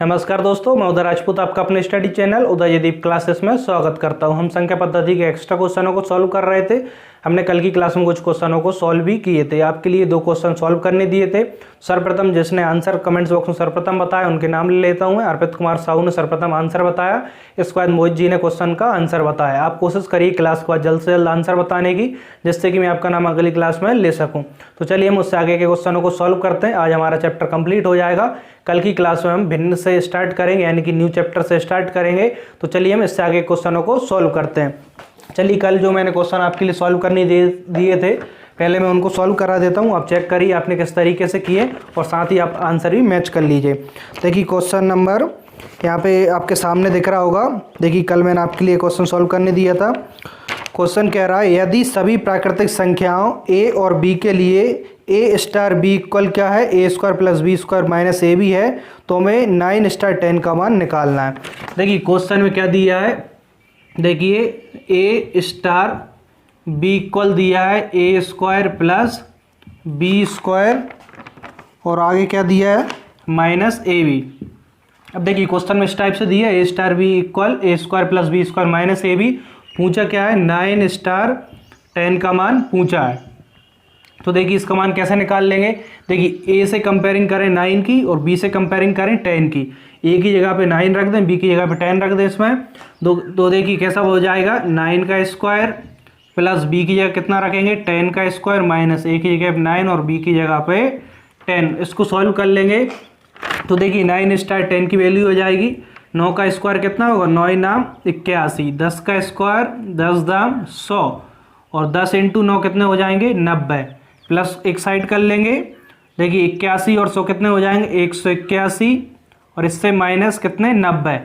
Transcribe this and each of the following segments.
नमस्कार दोस्तों, मैं उदय राजपूत आपका अपने स्टडी चैनल उदयदीप क्लासेस में स्वागत करता हूं। हम संख्या पद्धति के एक्स्ट्रा क्वेश्चनों को सॉल्व कर रहे थे। हमने कल की क्लास में कुछ क्वेश्चनों को सॉल्व भी किए थे। आपके लिए 2 क्वेश्चन सॉल्व करने दिए थे। सर्वप्रथम जिसने आंसर कमेंट्स बॉक्स में सर्वप्रथम बताया उनके नाम ले लेता हूँ। अर्पित कुमार साहू ने सर्वप्रथम आंसर बताया, इसके बाद मोहित जी ने क्वेश्चन का आंसर बताया। आप कोशिश करिए क्लास के बाद जल्द से जल्द आंसर बताने की, जिससे कि मैं आपका नाम अगली क्लास में ले सकूँ। तो चलिए हम उससे आगे के क्वेश्चनों को सॉल्व करते हैं। आज हमारा चैप्टर कंप्लीट हो जाएगा। कल की क्लास में हम भिन्न से स्टार्ट करेंगे, यानी कि न्यू चैप्टर से स्टार्ट करेंगे। तो चलिए हम इससे आगे क्वेश्चनों को सॉल्व करते हैं। चलिए, कल जो मैंने क्वेश्चन आपके लिए सॉल्व करने दिए थे, पहले मैं उनको सॉल्व करा देता हूँ। आप चेक करिए आपने किस तरीके से किए और साथ ही आप आंसर भी मैच कर लीजिए। देखिए क्वेश्चन नंबर यहाँ पे आपके सामने दिख रहा होगा। देखिए कल मैंने आपके लिए क्वेश्चन सॉल्व करने दिया था। क्वेश्चन कह रहा है, यदि सभी प्राकृतिक संख्याओं a और b के लिए a स्टार b इक्वल क्या है, a squared plus b squared minus a b है, तो हमें 9 स्टार 10 का मान निकालना है। देखिए क्वेश्चन में क्या दिया है, देखिए a स्टार b इक्वल दिया है a squared plus b squared और आगे क्या दिया है माइनस ए बी। अब देखिए क्वेश्चन में इस टाइप से दिया है, a star b equal a squared plus b squared minus a b. पूछा क्या है, 9 स्टार 10 का मान पूछा है। तो देखिए इसका मान कैसे निकाल लेंगे। देखिए a से कंपेयरिंग करें 9 की और b से कंपेयरिंग करें 10 की। a की जगह पे 9 रख दें, b की जगह पे 10 रख दें। इसमें तो देखिए कैसा हो जाएगा, 9 का स्क्वायर प्लस b की जगह कितना रखेंगे 10 का स्क्वायर माइनस a की जगह पे 9 और b की जगह पे 10। इसको सॉल्व कर लेंगे तो देखिए 9 स्टार 10 की वैल्यू हो जाएगी। 9 का स्क्वायर कितना होगा, 9 नाम 81, 10 का स्क्वायर 10 दाम 100 और 10 इंटू 9 कितने हो जाएंगे 90। प्लस एक साइड कर लेंगे। देखिए 81 और 100 कितने हो जाएंगे 181 और इससे माइनस कितने 90।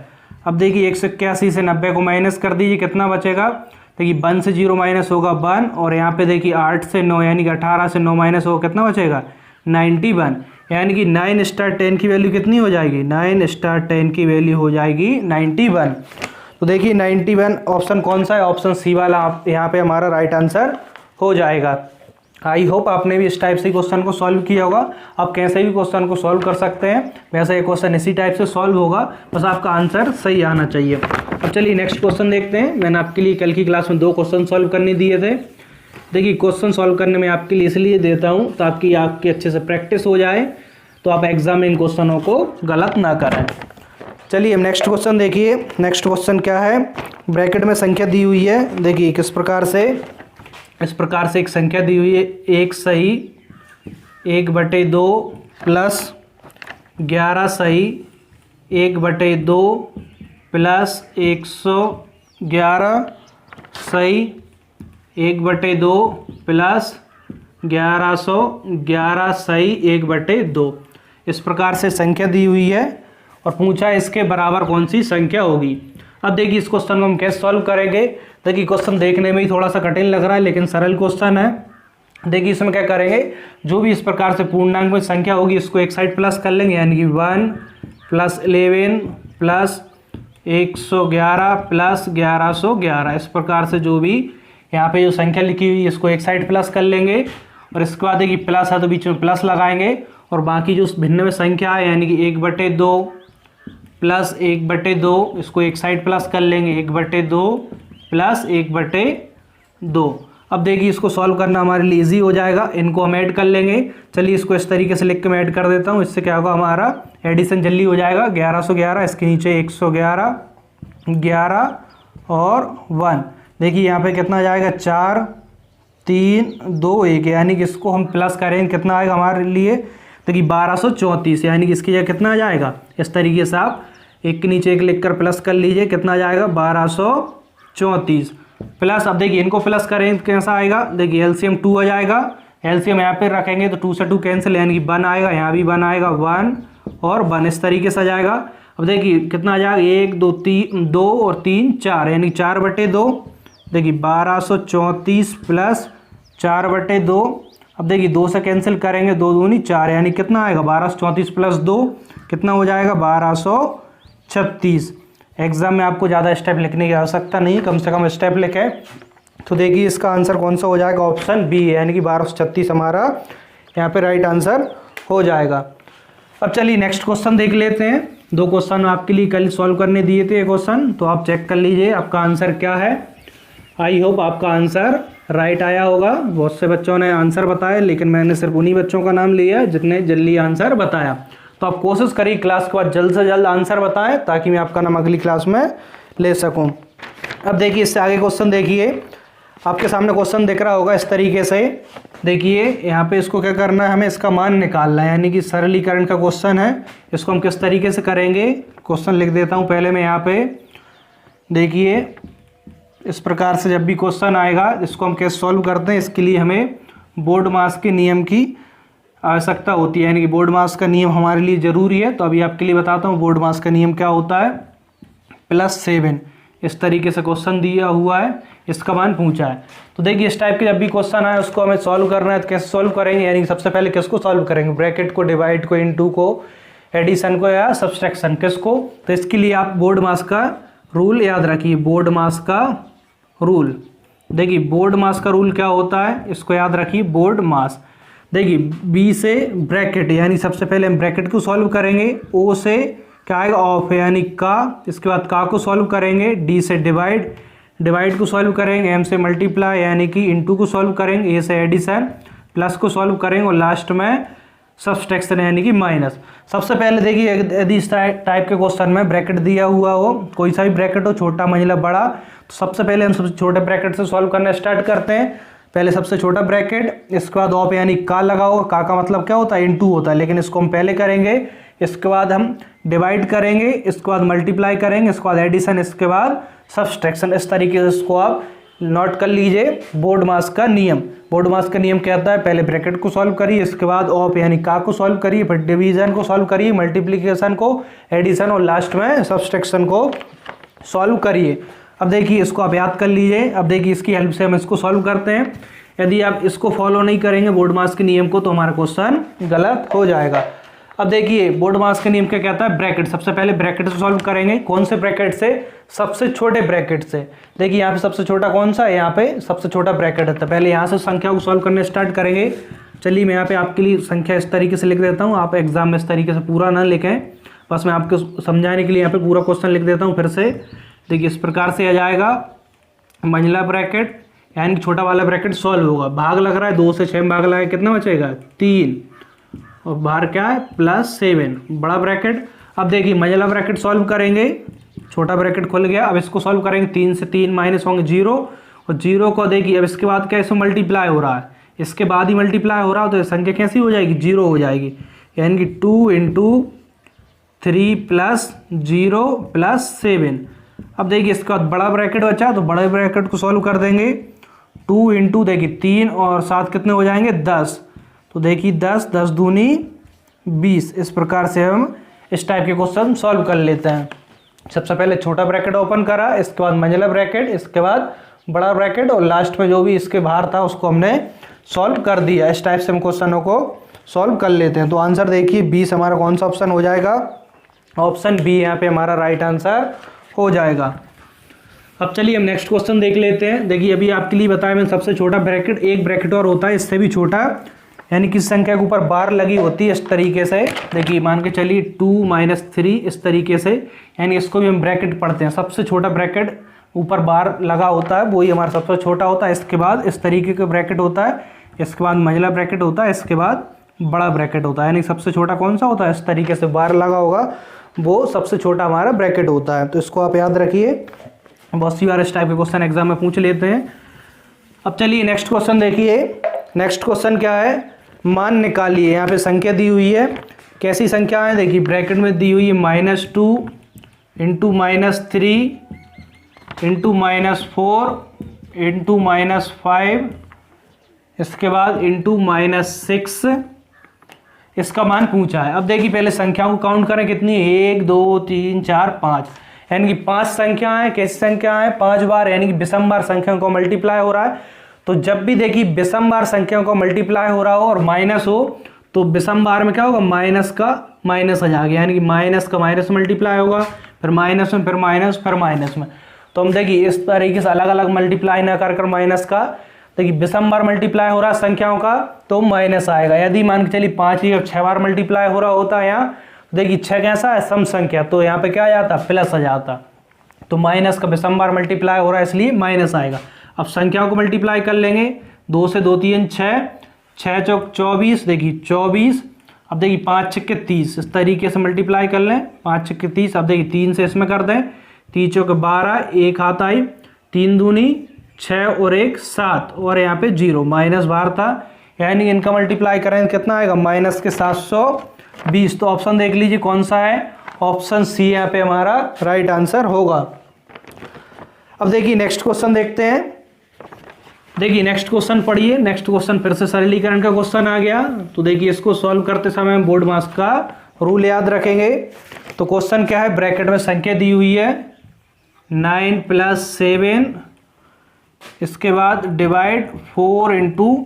अब देखिए 181 से 90 को माइनस कर दीजिए, कितना बचेगा। देखिए 1 से 0 माइनस होगा 1 और यहाँ पे देखिए 8 से 9 यानी कि 18 से 9 माइनस होगा, कितना बचेगा 91। यानी कि 9 स्टार 10 की वैल्यू कितनी हो जाएगी, 9 स्टार 10 की वैल्यू हो जाएगी 91। तो देखिए 91 ऑप्शन कौन सा है, ऑप्शन सी वाला आप यहाँ पे हमारा राइट आंसर हो जाएगा। आई होप आपने भी इस टाइप से क्वेश्चन को सॉल्व किया होगा। आप कैसे भी क्वेश्चन को सॉल्व कर सकते हैं, वैसे ये क्वेश्चन इसी टाइप से सॉल्व होगा, बस आपका आंसर सही आना चाहिए। अब चलिए नेक्स्ट क्वेश्चन देखते हैं। मैंने आपके लिए कल की क्लास में 2 क्वेश्चन सॉल्व करने दिए थे। देखिए क्वेश्चन सॉल्व करने में आपके लिए इसलिए देता हूँ ताकि आपकी अच्छे से प्रैक्टिस हो जाए, तो आप एग्जाम में इन क्वेश्चनों को गलत ना करें। चलिए हम नेक्स्ट क्वेश्चन देखिए। नेक्स्ट क्वेश्चन क्या है, ब्रैकेट में संख्या दी हुई है। देखिए किस प्रकार से, इस प्रकार से एक संख्या दी हुई है, 1 सही 1/2 प्लस 11 सही 1/2 प्लस 111 सही 1/2 प्लस 1111 सही 1/2। इस प्रकार से संख्या दी हुई है और पूछा इसके बराबर कौन सी संख्या होगी। अब देखिए इस क्वेश्चन को हम कैसे सॉल्व करेंगे। देखिए क्वेश्चन देखने में ही थोड़ा सा कठिन लग रहा है, लेकिन सरल क्वेश्चन है। देखिए इसमें क्या करेंगे, जो भी इस प्रकार से पूर्णांक में संख्या होगी इसको एक साइड प्लस कर लेंगे, यानी कि 1 प्लस 11 प्लस 111 प्लस 1111। इस प्रकार से जो भी यहाँ पे जो संख्या लिखी हुई है इसको एक साइड प्लस कर लेंगे और इसके बाद देखिए प्लस है तो बीच में प्लस लगाएंगे और बाकी जो भिन्न में संख्या है यानी कि 1/2 प्लस 1/2 इसको एक साइड प्लस कर लेंगे, 1/2 प्लस 1/2। अब देखिए इसको सॉल्व करना हमारे लिए इजी हो जाएगा। इनको हम ऐड कर लेंगे। चलिए इसको इस तरीके से लिख के मैं ऐड कर देता हूँ। इससे क्या होगा, हमारा एडिशन जल्दी हो जाएगा। 1111 इसके नीचे 111 11 और 1। देखिए यहाँ पे कितना जाएगा 4 3 2 1, यानी कि इसको हम प्लस करेंगे, कितना आएगा हमारे लिए। देखिए 1234, यानी कि इसकी जगह कितना आ जाएगा, इस तरीके से आप एक के नीचे एक लिखकर प्लस कर लीजिए, कितना जाएगा 1234 प्लस। अब देखिए इनको प्लस करें कैसा आएगा, देखिए एलसीएम 2 आ जाएगा। एलसीएम यहाँ पे रखेंगे तो 2 से 2 कैंसिल, यानी कि 1 आएगा, यहाँ भी 1 आएगा, 1 और 1 इस तरीके से आ जाएगा। अब देखिए कितना आ जाएगा, 1 2 3 2 और 3 4, यानी 4/2। देखिए 1234 प्लस 4/2। अब देखिए 2 से कैंसिल करेंगे, 2 दूनी 4, यानी कितना आएगा 1234 प्लस 2 कितना हो जाएगा 1236। एग्जाम में आपको ज़्यादा स्टेप लिखने की आवश्यकता नहीं, कम से कम स्टेप लिखें। तो देखिए इसका आंसर कौन सा हो जाएगा, ऑप्शन बी, यानी कि 1236 हमारा यहाँ पे राइट आंसर हो जाएगा। अब चलिए नेक्स्ट क्वेश्चन देख लेते हैं। दो क्वेश्चन आपके लिए कल सॉल्व करने दिए थे क्वेश्चन, तो आप चेक कर लीजिए आपका आंसर क्या है। आई होप आपका आंसर राइट आया होगा। बहुत से बच्चों ने आंसर बताया, लेकिन मैंने सिर्फ उन्हीं बच्चों का नाम लिया जितने जल्दी आंसर बताया। तो आप कोशिश करिए क्लास के बाद जल्द से जल्द आंसर बताएं, ताकि मैं आपका नाम अगली क्लास में ले सकूं। अब देखिए इससे आगे क्वेश्चन देखिए, आपके सामने क्वेश्चन दिख रहा होगा इस तरीके से। देखिए यहाँ पे इसको क्या करना है, हमें इसका मान निकालना है, यानी कि सरलीकरण का क्वेश्चन है। इसको हम किस तरीके से करेंगे, क्वेश्चन लिख देता हूँ पहले मैं यहाँ पे। देखिए इस प्रकार से जब भी क्वेश्चन आएगा इसको हम कैसे सॉल्व करते हैं, इसके लिए हमें बोर्ड मास के नियम की आवश्यकता होती है, यानी कि बोर्ड मास का नियम हमारे लिए ज़रूरी है। तो अभी आपके लिए बताता हूँ बोर्ड मास का नियम क्या होता है। +7 इस तरीके से क्वेश्चन दिया हुआ है, इसका मान पूछा है। तो देखिए इस टाइप के जब भी क्वेश्चन आए उसको हमें सॉल्व करना है। तो कैसे सॉल्व करेंगे, यानी सबसे पहले किसको सॉल्व करेंगे, ब्रैकेट को, डिवाइड को, इनटू को, एडिशन को या सब्सट्रैक्शन किसको। तो इसके लिए आप बोर्ड मास का रूल याद रखिए, बोर्ड मास का रूल। देखिए बोर्ड मास का रूल क्या होता है, इसको याद रखिए, बोर्ड मास। देखिए बी से ब्रैकेट, यानी सबसे पहले हम ब्रैकेट को सॉल्व करेंगे। ओ से क्या आएगा, ऑफ यानी का, इसके बाद का को सॉल्व करेंगे। डी से डिवाइड, डिवाइड को सॉल्व करेंगे। एम से मल्टीप्लाई यानी कि इनटू को सॉल्व करेंगे। ए से एडिशन, प्लस को सॉल्व करेंगे और लास्ट में सब्सट्रैक्शन यानी कि माइनस। सबसे पहले देखिए यदि इस टाइप के क्वेश्चन में ब्रैकेट दिया हुआ हो, कोई सा भी ब्रैकेट हो, छोटा मंझला बड़ा, तो सबसे पहले हम सबसे छोटे ब्रैकेट से सॉल्व करना स्टार्ट करते हैं। पहले सबसे छोटा ब्रैकेट, इसके बाद ऑफ यानी का लगा होगा, का मतलब क्या होता है, इनटू होता है, लेकिन इसको हम पहले करेंगे। इसके बाद हम डिवाइड करेंगे, इसके बाद मल्टीप्लाई करेंगे, इसके बाद एडिशन, इसके बाद सब्सट्रैक्शन। इस तरीके से इसको आप नोट कर लीजिए बोर्ड मास का नियम। बोर्ड मास का नियम कहता है पहले ब्रैकेट को सॉल्व करिए, इसके बाद ऑफ यानी का को सॉल्व करिए, फिर डिवीजन को सॉल्व करिए, मल्टीप्लिकेशन को, एडिशन और लास्ट में सब्सट्रैक्शन को सॉल्व करिए। अब देखिए इसको आप याद कर लीजिए। अब देखिए इसकी हेल्प से हम इसको सॉल्व करते हैं। यदि आप इसको फॉलो नहीं करेंगे बोर्ड मास के नियम को, तो हमारा क्वेश्चन गलत हो जाएगा। अब देखिए बोर्ड मास के नियम क्या कहता है, ब्रैकेट, सबसे पहले ब्रैकेट से सॉल्व करेंगे। कौन से ब्रैकेट से, सबसे छोटे ब्रैकेट से। देखिए यहाँ पे सबसे छोटा कौन सा है, यहाँ पे सबसे छोटा ब्रैकेट है। तो पहले यहाँ से संख्या को सॉल्व करने स्टार्ट करेंगे। चलिए मैं यहाँ पे आपके लिए संख्या इस तरीके से लिख देता हूँ, आप एग्जाम में इस तरीके से पूरा ना लिखें, बस मैं आपको समझाने के लिए यहाँ पे पूरा क्वेश्चन लिख देता हूँ फिर से। देखिए इस प्रकार से आ जाएगा, मंझला ब्रैकेट यानी छोटा वाला ब्रैकेट सॉल्व होगा। भाग लग रहा है 2 से 6 में भाग लगा है, कितना बचेगा 3, और बाहर क्या है +7 बड़ा ब्रैकेट। अब देखिए मंझला ब्रैकेट सॉल्व करेंगे, छोटा ब्रैकेट खुल गया। अब इसको सॉल्व करेंगे, 3 से 3 माइनस होंगे 0, और 0 को देखिए अब इसके बाद क्या, इसमें मल्टीप्लाई हो रहा है, इसके बाद ही मल्टीप्लाई हो रहा है, तो संख्या कैसी हो जाएगी, 0 हो जाएगी, यानी कि 2 × 3 + 0 + 7। अब देखिए इसके बाद बड़ा ब्रैकेट बचा, तो बड़े ब्रैकेट को सॉल्व कर देंगे। 2 × देखिए 3 और 7 कितने हो जाएंगे 10, तो देखिए 10, 10 दूनी 20। इस प्रकार से हम इस टाइप के क्वेश्चन सॉल्व कर लेते हैं। सबसे पहले छोटा ब्रैकेट ओपन करा, इसके बाद मंझला ब्रैकेट, इसके बाद बड़ा ब्रैकेट, और लास्ट में जो भी इसके बाहर था उसको हमने सॉल्व कर दिया। इस टाइप से हम क्वेश्चनों को सॉल्व कर लेते हैं। तो आंसर देखिए 20 हमारा कौन सा ऑप्शन हो जाएगा, ऑप्शन बी यहाँ पे हमारा राइट आंसर हो जाएगा। अब चलिए हम नेक्स्ट क्वेश्चन देख लेते हैं। देखिए अभी आपके लिए बताया मैंने सबसे छोटा ब्रैकेट, एक ब्रैकेट और होता है इससे भी छोटा, यानी किस संख्या के ऊपर बार लगी होती है इस तरीके से। देखिए मान के चलिए 2 - 3 इस तरीके से, यानी इसको भी हम ब्रैकेट पढ़ते हैं। सबसे छोटा ब्रैकेट ऊपर बार लगा होता है वही हमारा सबसे छोटा होता है। इसके बाद इस तरीके का ब्रैकेट होता है, इसके बाद मंझला ब्रैकेट होता है, इसके बाद बड़ा ब्रैकेट होता है। यानी सबसे छोटा कौन सा होता है, इस तरीके से बार लगा होगा वो सबसे छोटा हमारा ब्रैकेट होता है। तो इसको आप याद रखिए, बहुत सी बार इस टाइप के क्वेश्चन एग्जाम में पूछ लेते हैं। अब चलिए नेक्स्ट क्वेश्चन देखिए। नेक्स्ट क्वेश्चन क्या है, मान निकालिए। यहाँ पे संख्या दी हुई है, कैसी संख्या है, देखिए ब्रैकेट में दी हुई है -2 × -3 × -4 × -5, इसके बाद × -6, इसका मान पूछा है। अब देखिए पहले संख्याओं को काउंट करें, कितनी, 1 2 3 4 5, यानी कि 5 संख्या है। कैसी संख्या है, 5 बार, यानी कि विषम बार संख्याओं को मल्टीप्लाई हो रहा है। तो जब भी देखिए विषम बार संख्याओं को मल्टीप्लाई हो रहा हो और माइनस हो, तो विषम बार में क्या होगा, माइनस का माइनस आ जाएगा, यानी कि माइनस का माइनस मल्टीप्लाई होगा, फिर माइनस में, फिर माइनस, फिर माइनस में। तो हम देखिए इस तरीके से अलग अलग मल्टीप्लाई ना कर माइनस का, देखिए विषम बार मल्टीप्लाई हो रहा है संख्याओं का तो माइनस आएगा। यदि मान के चलिए 5 या 6 बार मल्टीप्लाई हो रहा होता है यहाँ, देखिए 6 कैसा है, सम संख्या, तो यहाँ पे क्या आ जाता, प्लस आ जाता। तो माइनस का विषम बार मल्टीप्लाई हो रहा है इसलिए माइनस आएगा। अब संख्याओं को मल्टीप्लाई कर लेंगे, 2 से 2 3 6, 6 चौक 24, देखिए 24। अब देखिए 5 छक्के 30, इस तरीके से मल्टीप्लाई कर लें, 5 छक्के 30। अब देखिए 3 से इसमें कर दें, 3 चौक 12, 1 हाथ आई, 3 दूनी 6 और 1 7, और यहाँ पे 0 माइनस बाहर था, यानी इनका मल्टीप्लाई करें कितना आएगा, माइनस के 720। तो ऑप्शन देख लीजिए कौन सा है, ऑप्शन सी यहाँ पे हमारा राइट आंसर होगा। अब देखिए नेक्स्ट क्वेश्चन देखते हैं। देखिए नेक्स्ट क्वेश्चन पढ़िए। नेक्स्ट क्वेश्चन फिर से सरलीकरण का क्वेश्चन आ गया। तो देखिए इसको सॉल्व करते समय हम बोर्ड मास का रूल याद रखेंगे। तो क्वेश्चन क्या है, ब्रैकेट में संख्या दी हुई है 9 + 7, इसके बाद डिवाइड 4 ×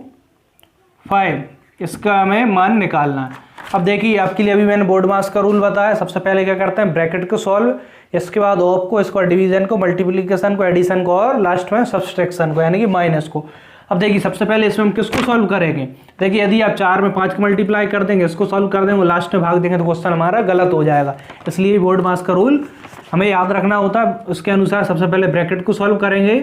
5, इसका हमें मान निकालना है। अब देखिए आपके लिए अभी मैंने बोर्ड मास का रूल बताया। सबसे पहले क्या करते हैं, ब्रैकेट को सॉल्व, इसके बाद ऑफ को, इसको डिवीजन को, मल्टीप्लिकेशन को, एडिशन को, और लास्ट में सब्सट्रैक्शन को यानी कि माइनस को। अब देखिए सबसे पहले इसमें हम किसको सॉल्व करेंगे। देखिए यदि आप 4 में 5 को मल्टीप्लाई कर देंगे, इसको सॉल्व कर देंगे, लास्ट में भाग देंगे तो क्वेश्चन हमारा गलत हो जाएगा। इसलिए बोर्ड मास का रूल हमें याद रखना होता है। उसके अनुसार सबसे पहले ब्रैकेट को सॉल्व करेंगे।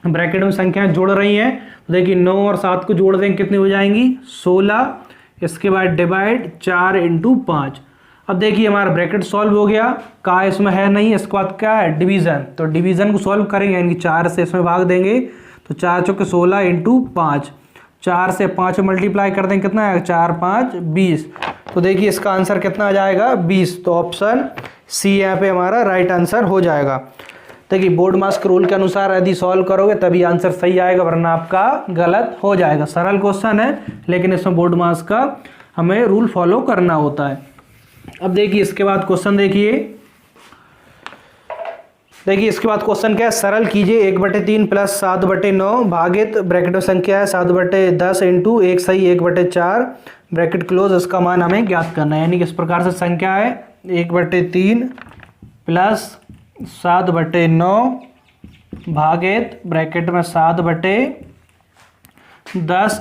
ब्रैकेट में संख्याएं जुड़ रही हैं, तो देखिए 9 और 7 को जोड़ देंगे, कितनी हो जाएंगी 16। इसके बाद डिवाइड 4 × 5। अब देखिए हमारा ब्रैकेट सॉल्व हो गया, का इसमें है नहीं, इसके बाद क्या है डिवीजन, तो डिवीजन को सॉल्व करेंगे यानी कि 4 से इसमें भाग देंगे, तो 4 चौके 16 × 5, 4 से 5 मल्टीप्लाई कर देंगे, कितना है 4 5 20। तो देखिए इसका आंसर कितना आ जाएगा 20। तो ऑप्शन सी यहाँ पे हमारा राइट आंसर हो जाएगा। देखिए बोर्ड मास के रूल के अनुसार यदि सॉल्व करोगे तभी आंसर सही आएगा, वरना आपका गलत हो जाएगा। सरल क्वेश्चन है लेकिन इसमें बोर्ड मास का हमें रूल फॉलो करना होता है। अब देखिए इसके बाद क्वेश्चन देखिए। देखिए इसके बाद क्वेश्चन क्या है, सरल कीजिए 1/3 + 7/9 भागित ब्रैकेट में संख्या है 7/10 × 1 सही 1/4 ब्रैकेट क्लोज, इसका मान हमें ज्ञात करना है। यानी कि इस प्रकार से संख्या है 1/3 + 7/9 भागित ब्रैकेट में 7/10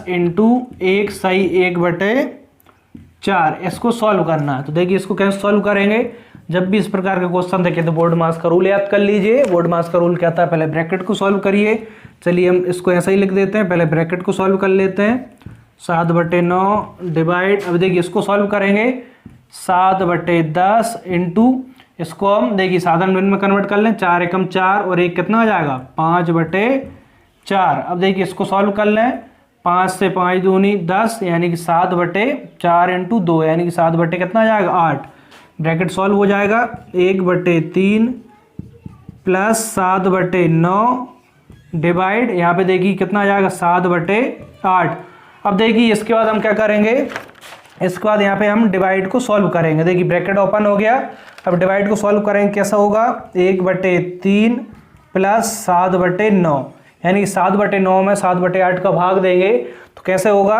× 1 सही 1/4, इसको सॉल्व करना है। तो देखिए इसको कैसे सॉल्व करेंगे, जब भी इस प्रकार का क्वेश्चन देखें तो बोर्ड मास का रूल याद कर लीजिए। बोर्ड मास का रूल कहता है पहले ब्रैकेट को सॉल्व करिए। चलिए हम इसको ऐसा ही लिख देते हैं, पहले ब्रैकेट को सॉल्व कर लेते हैं। 7/9 डिवाइड, अब देखिए इसको सॉल्व करेंगे 7/10 × इसको हम देखिए साधारण भिन्न में कन्वर्ट कर लें, 4 एकम 4 और 1 कितना आ जाएगा 5/4। अब देखिए इसको सॉल्व कर लें, 5 से 5 दूनी 10 यानी कि 7/4 × 2 यानी कि 7 कितना आ जाएगा 8। ब्रैकेट सॉल्व हो जाएगा 1/3 + 7/9 डिवाइड, यहाँ पे देखिए कितना आ जाएगा 7/8। अब देखिए इसके बाद हम क्या करेंगे, इसके बाद यहाँ पे हम डिवाइड को सॉल्व करेंगे। देखिए ब्रैकेट ओपन हो गया, अब डिवाइड को सॉल्व करेंगे, कैसा होगा 1/3 + 7/9 यानी कि 7/9 में 7/8 का भाग देंगे तो कैसे होगा,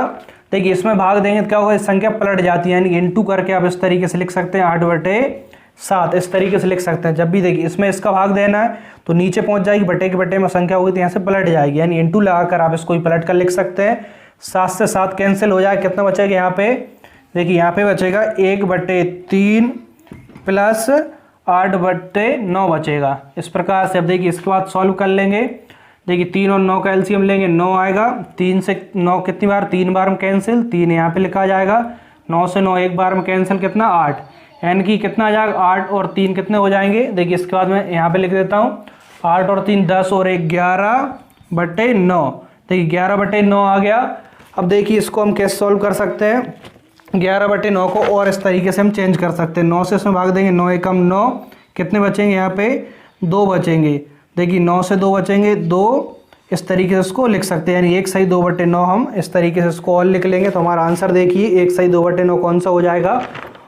देखिए इसमें भाग देंगे तो क्या होगा, इस संख्या पलट जाती है यानी कि इनटू करके आप इस तरीके से लिख सकते हैं 8/7, इस तरीके से लिख सकते हैं। जब भी देखिए इसमें इसका भाग देना है तो नीचे पहुंच जाएगी, बटे के बटे में संख्या होगी तो यहाँ से पलट जाएगी, यानी इनटू लगाकर आप इसको पलट कर लिख सकते हैं। 7 से 7 कैंसिल हो जाए, कितना बचेगा यहाँ पे, देखिए यहाँ पे बचेगा 1/3 + 8/9 बचेगा। इस प्रकार से अब देखिए इसके बाद सॉल्व कर लेंगे। देखिए 3 और 9 का एलसीएम लेंगे, 9 आएगा, 3 से 9 कितनी बार, 3 बार में कैंसिल, 3 यहाँ पे लिखा जाएगा, 9 से 9 एक बार में कैंसिल, कितना 8, यानी कि कितना आ जाएगा 8 और 3 कितने हो जाएंगे। देखिए इसके बाद मैं यहाँ पे लिख देता हूँ 8 और 3 10 और 1 11/9। देखिए 11/9 आ गया। अब देखिए इसको हम कैसे सॉल्व कर सकते हैं, 11/9 को और इस तरीके से हम चेंज कर सकते हैं, 9 से इसमें भाग देंगे, 9 एकम 9, कितने बचेंगे यहाँ पे 2 बचेंगे। देखिए 9 से 2 बचेंगे 2, इस तरीके से इसको लिख सकते हैं, यानी 1 सही 2/9 हम इस तरीके से इसको और लिख लेंगे। तो हमारा आंसर देखिए 1 सही 2/9 कौन सा हो जाएगा,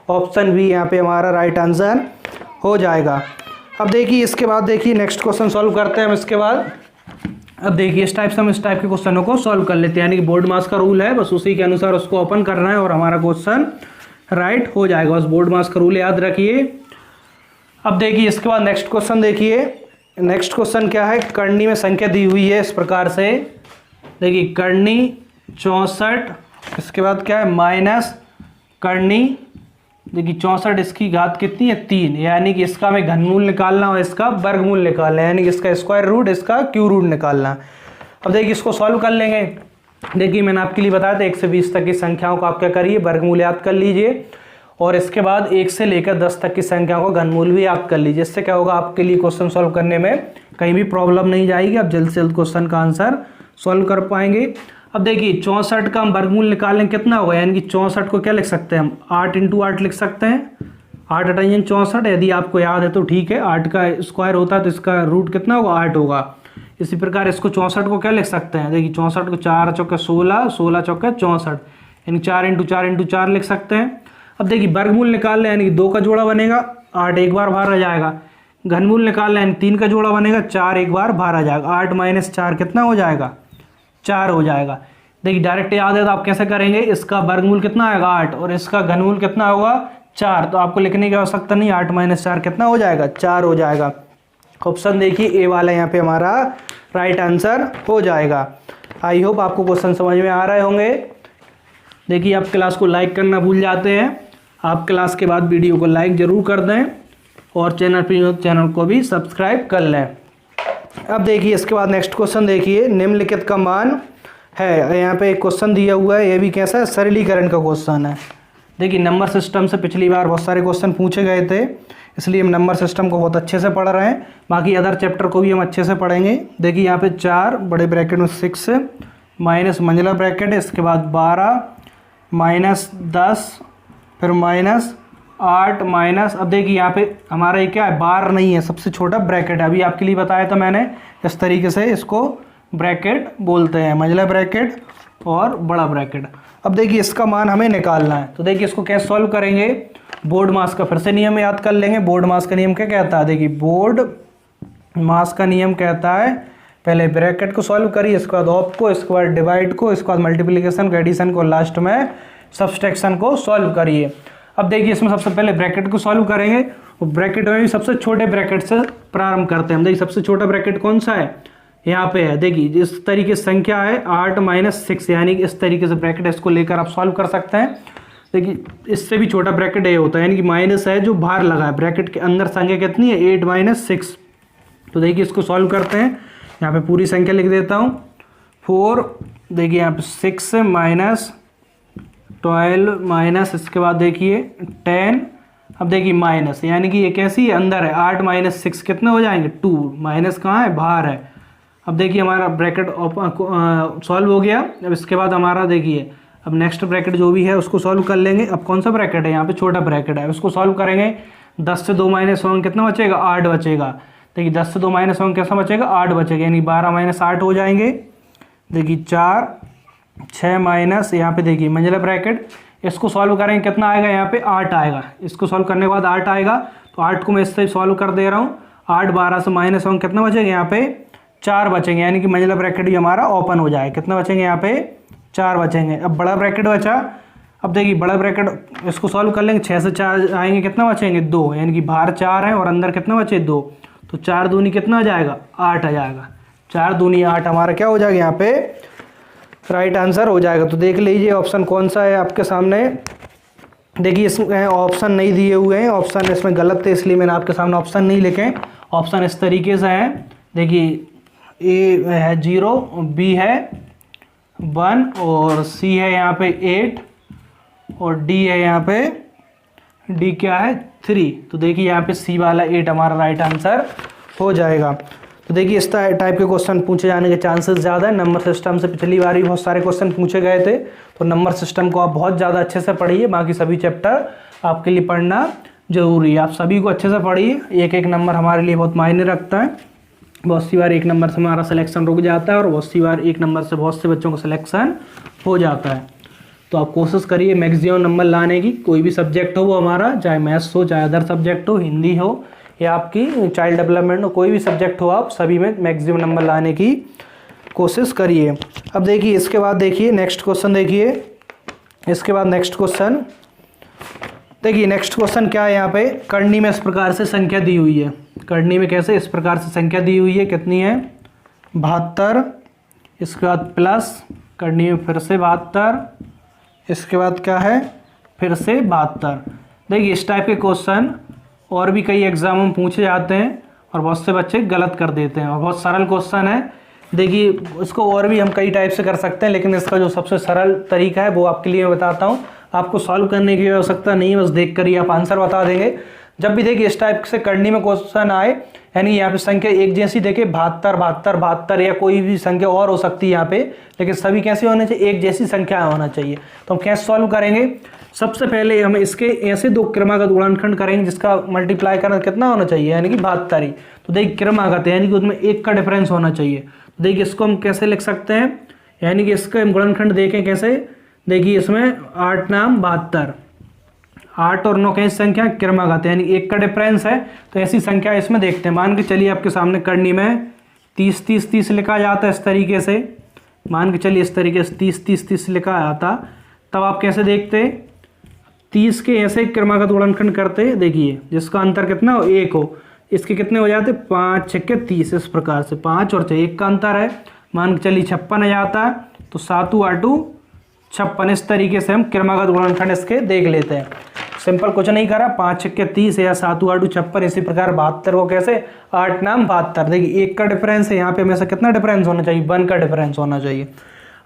ऑप्शन बी यहाँ पे हमारा राइट आंसर हो जाएगा। अब देखिए इसके बाद देखिए नेक्स्ट क्वेश्चन सॉल्व करते हैं हम इसके बाद। अब देखिए इस टाइप से हम इस टाइप के क्वेश्चनों को सॉल्व कर लेते हैं, यानी कि बोर्ड मास का रूल है, बस उसी के अनुसार उसको ओपन करना है और हमारा क्वेश्चन राइट हो जाएगा। बस बोर्ड मास का रूल याद रखिए। अब देखिए इसके बाद नेक्स्ट क्वेश्चन देखिए। नेक्स्ट क्वेश्चन क्या है, करनी में संख्या दी हुई है इस प्रकार से, देखिए करनी 64, इसके बाद क्या है माइनस करनी देखिए 64 इसकी घात कितनी है 3, यानी कि इसका हमें घनमूल निकालना और इसका वर्गमूल निकालना है, यानी कि इसका स्क्वायर रूट इसका क्यू रूट निकालना। अब देखिए इसको सॉल्व कर लेंगे। देखिए मैंने आपके लिए बताया था 1 से 20 तक की संख्याओं को आप क्या करिए, वर्गमूल याद कर लीजिए और इसके बाद 1 से लेकर 10 तक की संख्याओं को घनमूल भी याद कर लीजिए। इससे क्या होगा, आपके लिए क्वेश्चन सॉल्व करने में कहीं भी प्रॉब्लम नहीं जाएगी, आप जल्द से जल्द क्वेश्चन का आंसर सॉल्व कर पाएंगे। अब देखिए 64 का हम वर्गमूल निकालें कितना होगा, यानी कि 64 को क्या लिख सकते हैं हम, 8 × 8 लिख सकते हैं, 8 × 8 = 64। यदि आपको याद है तो ठीक है, 8 का स्क्वायर होता है तो इसका रूट कितना होगा 8 होगा। इसी प्रकार इसको 64 को क्या लिख सकते हैं, देखिए 64 को 4 × 4 = 16, 16 × 4 = 64, यानी 4 × 4 × 4 लिख सकते हैं। अब देखिए वर्गमूल निकाल लें, यानी कि 2 का जोड़ा बनेगा, 8 एक बार बाहर आ जाएगा। घनमूल निकाल लें, 3 का जोड़ा बनेगा, 4 एक बार बाहर आ जाएगा। 8 - 4 कितना हो जाएगा, 4 हो जाएगा। देखिए डायरेक्ट याद है तो आप कैसे करेंगे, इसका वर्गमूल कितना आएगा 8 और इसका घनमूल कितना होगा 4, तो आपको लिखने की आवश्यकता नहीं, 8 - 4 कितना हो जाएगा 4 हो जाएगा। ऑप्शन देखिए ए वाला यहाँ पे हमारा राइट आंसर हो जाएगा। आई होप आपको क्वेश्चन समझ में आ रहे होंगे। देखिए आप क्लास को लाइक करना भूल जाते हैं, आप क्लास के बाद वीडियो को लाइक ज़रूर कर दें और चैनल को भी सब्सक्राइब कर लें। अब देखिए इसके बाद नेक्स्ट क्वेश्चन देखिए, निम्नलिखित का मान है, यहाँ पे एक क्वेश्चन दिया हुआ है, ये भी कैसा है सरलीकरण का क्वेश्चन है। देखिए नंबर सिस्टम से पिछली बार बहुत सारे क्वेश्चन पूछे गए थे, इसलिए हम नंबर सिस्टम को बहुत अच्छे से पढ़ रहे हैं, बाकी अदर चैप्टर को भी हम अच्छे से पढ़ेंगे। देखिए यहाँ पे 4 बड़े ब्रैकेट में 6 माइनस मंझला ब्रैकेट है, इसके बाद 12 माइनस 10 फिर माइनस 8 माइनस, अब देखिए यहाँ पे हमारा ये क्या है बार नहीं है, सबसे छोटा ब्रैकेट है। अभी आपके लिए बताया था मैंने, इस तरीके से इसको ब्रैकेट बोलते हैं, मंझला ब्रैकेट और बड़ा ब्रैकेट। अब देखिए इसका मान हमें निकालना है, तो देखिए इसको कैसे सॉल्व करेंगे, बोर्ड मास का फिर से नियम याद कर लेंगे। बोर्ड मास का नियम क्या कहता है, देखिए बोर्ड मास का नियम कहता है पहले ब्रैकेट को सॉल्व करिए, इसके बाद ऑफ को, इसके बाद डिवाइड को, इसके बाद मल्टीप्लिकेशन को, एडिशन को, लास्ट में सब्सट्रैक्शन को सॉल्व करिए। अब देखिए इसमें सबसे पहले ब्रैकेट को सॉल्व करेंगे, और ब्रैकेट में भी सबसे छोटे ब्रैकेट से प्रारंभ करते हैं। देखिए सबसे छोटा ब्रैकेट कौन सा है, यहाँ पे है। देखिए इस तरीके से संख्या है 8 - 6, यानी कि इस तरीके से ब्रैकेट है, इसको लेकर आप सॉल्व कर सकते हैं। देखिए इससे भी छोटा ब्रैकेट ये होता है, यानी कि माइनस है जो बाहर लगा है, ब्रैकेट के अंदर संख्या कितनी है 8 - 6। तो देखिए इसको सॉल्व करते हैं, यहाँ पे पूरी संख्या लिख देता हूँ 4, देखिए यहाँ पे 6 माइनस 12 माइनस, इसके बाद देखिए 10, अब देखिए माइनस, यानी कि ये कैसी है अंदर है, 8 - 6 कितने हो जाएंगे 2, माइनस कहाँ है बाहर है। अब देखिए हमारा ब्रैकेट सॉल्व हो गया। अब इसके बाद हमारा देखिए अब नेक्स्ट ब्रैकेट जो भी है उसको सॉल्व कर लेंगे। अब कौन सा ब्रैकेट है, यहाँ पे छोटा ब्रैकेट है, उसको सॉल्व करेंगे। 10 से 2 माइनस होंगे कितना बचेगा 8 बचेगा। देखिए 10 से 2 माइनस होंगे कैसा बचेगा 8 बचेगा, यानी 12 - 8 हो जाएंगे। देखिए 4 6 माइनस, यहाँ पे देखिए मंझला ब्रैकेट, इसको सॉल्व करेंगे कितना आएगा, यहाँ पे 8 आएगा। इसको सॉल्व करने के बाद 8 आएगा, तो 8 को मैं इससे सॉल्व कर दे रहा हूँ। 8 12 से माइनस होंगे कितना बचेगा, यहाँ पे 4 बचेंगे, यानी कि मंझला ब्रैकेट भी हमारा ओपन हो जाए। कितना बचेंगे यहाँ पे 4 बचेंगे। अब बड़ा ब्रैकेट बचा, अब देखिए बड़ा ब्रैकेट इसको सॉल्व कर लेंगे, 6 से 4 आएंगे कितना बचेंगे 2, यानी कि बाहर 4 है और अंदर कितना बचे 2, तो 4 दूनी कितना आ जाएगा 8 आ जाएगा। 4 दूनी 8 हमारा क्या हो जाएगा यहाँ पे राइट आंसर हो जाएगा। तो देख लीजिए ऑप्शन कौन सा है आपके सामने। देखिए इसमें ऑप्शन नहीं दिए हुए हैं, ऑप्शन इसमें गलत थे, इसलिए मैंने आपके सामने ऑप्शन नहीं लिखे। ऑप्शन इस तरीके से है, देखिए ए है 0, बी है 1 और सी है यहाँ पे 8 और डी है यहाँ पे, डी क्या है 3। तो देखिए यहाँ पे सी वाला 8 हमारा राइट आंसर हो जाएगा। तो देखिए इस टाइप के क्वेश्चन पूछे जाने के चांसेस ज़्यादा है। नंबर सिस्टम से पिछली बार भी बहुत सारे क्वेश्चन पूछे गए थे, तो नंबर सिस्टम को आप बहुत ज़्यादा अच्छे से पढ़िए। बाकी सभी चैप्टर आपके लिए पढ़ना जरूरी है, आप सभी को अच्छे से पढ़िए। एक एक नंबर हमारे लिए बहुत मायने रखता है। बहुत सी बार एक नंबर से हमारा सिलेक्शन रुक जाता है और बहुत सी बार एक नंबर से बहुत से बच्चों का सिलेक्शन हो जाता है। तो आप कोशिश करिए मैक्सिमम नंबर लाने की, कोई भी सब्जेक्ट हो वो हमारा, चाहे मैथ्स हो, चाहे अदर सब्जेक्ट हो, हिंदी हो या आपकी चाइल्ड डेवलपमेंट हो, कोई भी सब्जेक्ट हो, आप सभी में मैक्सिमम नंबर लाने की कोशिश करिए। अब देखिए इसके बाद देखिए नेक्स्ट क्वेश्चन, देखिए इसके बाद नेक्स्ट क्वेश्चन, देखिए नेक्स्ट क्वेश्चन क्या है, यहाँ पे करनी में इस प्रकार से संख्या दी हुई है। करनी में कैसे इस प्रकार से संख्या दी हुई है, कितनी है 72, इसके बाद प्लस करनी में फिर से 72, इसके बाद क्या है फिर से 72। देखिए इस टाइप के क्वेश्चन और भी कई एग्जाम में पूछे जाते हैं और बहुत से बच्चे गलत कर देते हैं, और बहुत सरल क्वेश्चन है। देखिए इसको और भी हम कई टाइप से कर सकते हैं, लेकिन इसका जो सबसे सरल तरीका है वो आपके लिए मैं बताता हूँ। आपको सॉल्व करने की आवश्यकता नहीं है, बस देख कर ही आप आंसर बता देंगे। जब भी देखिए इस टाइप से करनी में क्वेश्चन आए, यानी यहाँ पे संख्या एक जैसी देखिए 72 72 72 या कोई भी संख्या और हो सकती है यहाँ पे, लेकिन सभी कैसे होने चाहिए, एक जैसी संख्या होना चाहिए। तो हम कैसे सॉल्व करेंगे, सबसे पहले हम इसके ऐसे दो क्रमागत गुणनखंड करेंगे जिसका मल्टीप्लाई करना कितना होना चाहिए, यानी कि 72 ही। तो देखिए क्रमागत यानी कि उसमें एक का डिफरेंस होना चाहिए। तो देखिए इसको हम कैसे लिख सकते हैं, यानी कि इसका हम गुणनखंड देखें कैसे, देखिए इसमें 8 नाम 72, 8 और 9 कैसी संख्या क्रमागत यानी एक का डिफरेंस है। तो ऐसी संख्या इसमें देखते हैं। मान के चलिए आपके सामने करनी में 30 30 30 लिखा जाता है इस तरीके से, मान के चलिए इस तरीके से 30 30 30 लिखा आता, तब आप कैसे देखते, 30 के ऐसे क्रमागत गुणनखंड करते, देखिए जिसका अंतर कितना हो, 1 हो, इसके कितने हो जाते 5 6 30, इस प्रकार से 5 और 6 1 का अंतर है। मान के चलिए 56 आ जाता है, तो 7 8 56, इस तरीके से हम क्रमागत गुणनखंड इसके देख लेते हैं। सिंपल कुछ नहीं करा, 5 6 30 या 7 8 56, इसी प्रकार 72 को कैसे 8 नाम 72, देखिए एक का डिफरेंस है, यहाँ पे हमेशा कितना डिफरेंस होना चाहिए, 1 का डिफरेंस होना चाहिए।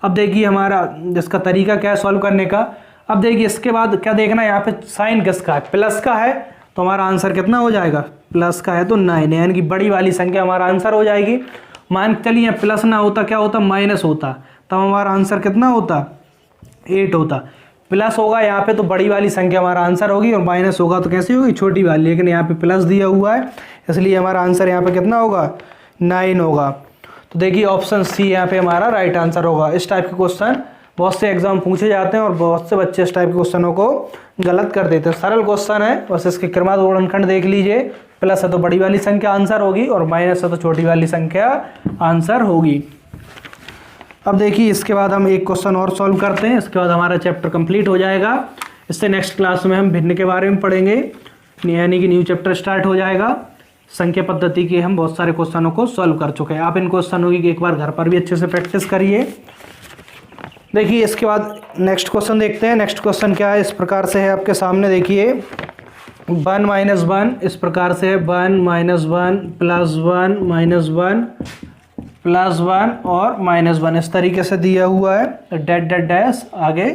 अब देखिए हमारा जिसका तरीका क्या है सॉल्व करने का। अब देखिए इसके बाद क्या देखना है, यहाँ पे साइन किसका है, प्लस का है, तो हमारा आंसर कितना हो जाएगा, प्लस का है तो 9, यानी कि बड़ी वाली संख्या हमारा आंसर हो जाएगी। मान चलिए प्लस ना होता क्या होता, माइनस होता, तब हमारा आंसर कितना होता, 8 होता। प्लस होगा यहाँ पे तो बड़ी वाली संख्या हमारा आंसर होगी, और माइनस होगा तो कैसी होगी, छोटी वाली, लेकिन यहाँ पे प्लस दिया हुआ है इसलिए हमारा आंसर यहाँ पे कितना होगा, 9 होगा। तो देखिए ऑप्शन सी यहाँ पे हमारा राइट आंसर होगा। इस टाइप के क्वेश्चन बहुत से एग्जाम पूछे जाते हैं और बहुत से बच्चे इस टाइप के क्वेश्चनों को गलत कर देते हैं। सरल क्वेश्चन है, बस इसके क्रमागत गुणनखंड देख लीजिए, प्लस है तो बड़ी वाली संख्या आंसर होगी और माइनस है तो छोटी वाली संख्या आंसर होगी। अब देखिए इसके बाद हम एक क्वेश्चन और सॉल्व करते हैं, इसके बाद हमारा चैप्टर कंप्लीट हो जाएगा। इससे नेक्स्ट क्लास में हम भिन्न के बारे में पढ़ेंगे, यानी कि न्यू चैप्टर स्टार्ट हो जाएगा। संख्या पद्धति के हम बहुत सारे क्वेश्चनों को सॉल्व कर चुके हैं। आप इन क्वेश्चनों की एक बार घर पर भी अच्छे से प्रैक्टिस करिए। देखिए इसके बाद नेक्स्ट क्वेश्चन देखते हैं। नेक्स्ट क्वेश्चन क्या है, इस प्रकार से है आपके सामने, देखिए 1 - 1 इस प्रकार से है, 1 - 1 +1 - 1 +1 और -1 इस तरीके से दिया हुआ है, डैट डैट डैश आगे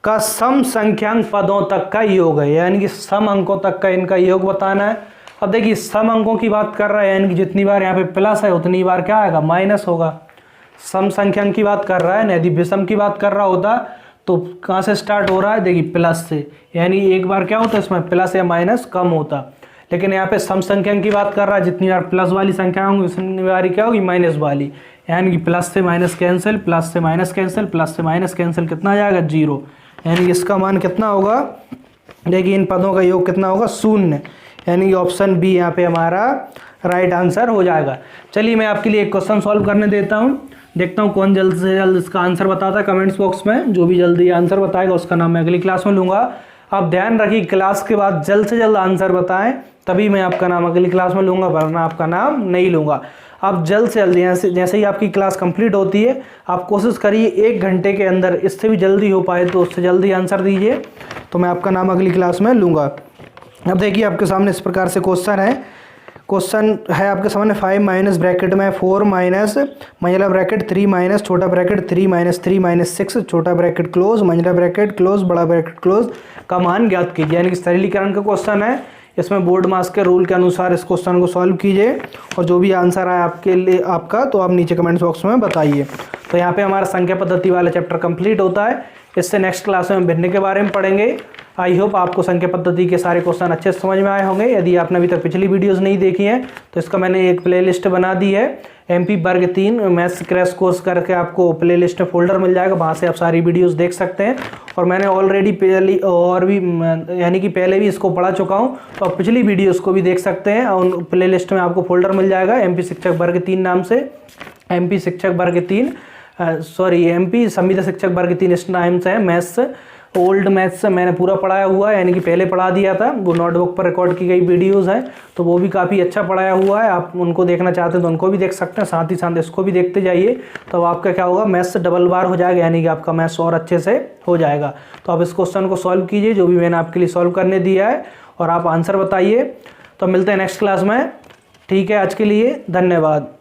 का सम संख्यांक पदों तक का योग है, यानी कि सम अंकों तक का इनका योग बताना है। अब देखिए सम अंकों की बात कर रहा है, यानी कि जितनी बार यहाँ पे प्लस है उतनी बार क्या आएगा, माइनस होगा। सम संख्यांक की बात कर रहा है, यदि विषम की बात कर रहा होता तो कहाँ से स्टार्ट हो रहा है, देखिए प्लस से, यानी एक बार क्या होता है इसमें प्लस या माइनस कम होता। लेकिन यहाँ पे सम संख्यांक की बात कर रहा है, जितनी बार प्लस वाली संख्या होंगी उतनी बार क्या होगी, माइनस वाली, यानी कि प्लस से माइनस कैंसिल, प्लस से माइनस कैंसिल, प्लस से माइनस कैंसिल, कितना आ जाएगा 0, यानी कि इसका मान कितना होगा, देखिए इन पदों का योग कितना होगा, 0, यानी कि ऑप्शन बी यहाँ पे हमारा राइट आंसर हो जाएगा। चलिए मैं आपके लिए एक क्वेश्चन सॉल्व करने देता हूँ, देखता हूँ कौन जल्द से जल्द इसका आंसर बताता है कमेंट्स बॉक्स में। जो भी जल्दी आंसर बताएगा उसका नाम मैं अगली क्लास में लूँगा। आप ध्यान रखिए क्लास के बाद जल्द से जल्द आंसर बताएं, तभी मैं आपका नाम अगली क्लास में लूँगा, वरना आपका नाम नहीं लूँगा। आप जल्द से जल्द जैसे ही आपकी क्लास कंप्लीट होती है आप कोशिश करिए 1 घंटे के अंदर, इससे भी जल्दी हो पाए तो उससे जल्दी आंसर दीजिए, तो मैं आपका नाम अगली क्लास में लूँगा। अब देखिए आपके सामने इस प्रकार से क्वेश्चन है। क्वेश्चन है आपके सामने 5 माइनस ब्रैकेट में 4 माइनस मंझला ब्रैकेट 3 माइनस छोटा ब्रैकेट 3 माइनस 3 माइनस 6 छोटा ब्रैकेट क्लोज मंझला ब्रैकेट क्लोज बड़ा ब्रैकेट क्लोज का मान ज्ञात कीजिए, यानी कि सरलीकरण का क्वेश्चन है। इसमें बोर्ड मास के रूल के अनुसार इस क्वेश्चन को सॉल्व कीजिए और जो भी आंसर आए आपके लिए आपका तो आप नीचे कमेंट्स बॉक्स में बताइए। तो यहाँ पे हमारा संख्या पद्धति वाला चैप्टर कंप्लीट होता है। इससे नेक्स्ट क्लास में हम भिन्न के बारे में पढ़ेंगे। आई होप आपको संख्या पद्धति के सारे क्वेश्चन अच्छे से समझ में आए होंगे। यदि आपने अभी तक पिछली वीडियोस नहीं देखी हैं तो इसका मैंने एक प्लेलिस्ट बना दी है, MP वर्ग 3 मैथ्स क्रैश कोर्स करके आपको प्लेलिस्ट में फोल्डर मिल जाएगा, वहाँ से आप सारी वीडियोस देख सकते हैं। और मैंने ऑलरेडी पहले और भी यानी कि पहले भी इसको पढ़ा चुका हूँ, तो आप पिछली वीडियोस को भी देख सकते हैं। और प्लेलिस्ट में आपको फोल्डर मिल जाएगा MP शिक्षक वर्ग 3 नाम से, MP शिक्षक वर्ग 3 MP संविधा शिक्षक वर्ग 3 इस नाम से है मैथ्स ओल्ड मैथ्स से मैंने पूरा पढ़ाया हुआ है, यानी कि पहले पढ़ा दिया था, वो नोटबुक पर रिकॉर्ड की गई वीडियोस हैं, तो वो भी काफ़ी अच्छा पढ़ाया हुआ है। आप उनको देखना चाहते हैं तो उनको भी देख सकते हैं, साथ ही साथ इसको भी देखते जाइए। तो आपका क्या होगा, मैथ्स डबल बार हो जाएगा, यानी कि आपका मैथ्स और अच्छे से हो जाएगा। तो आप इस क्वेश्चन को सॉल्व कीजिए जो भी मैंने आपके लिए सॉल्व करने दिया है, और आप आंसर बताइए। तो मिलते हैं नेक्स्ट क्लास में। ठीक है, आज के लिए धन्यवाद।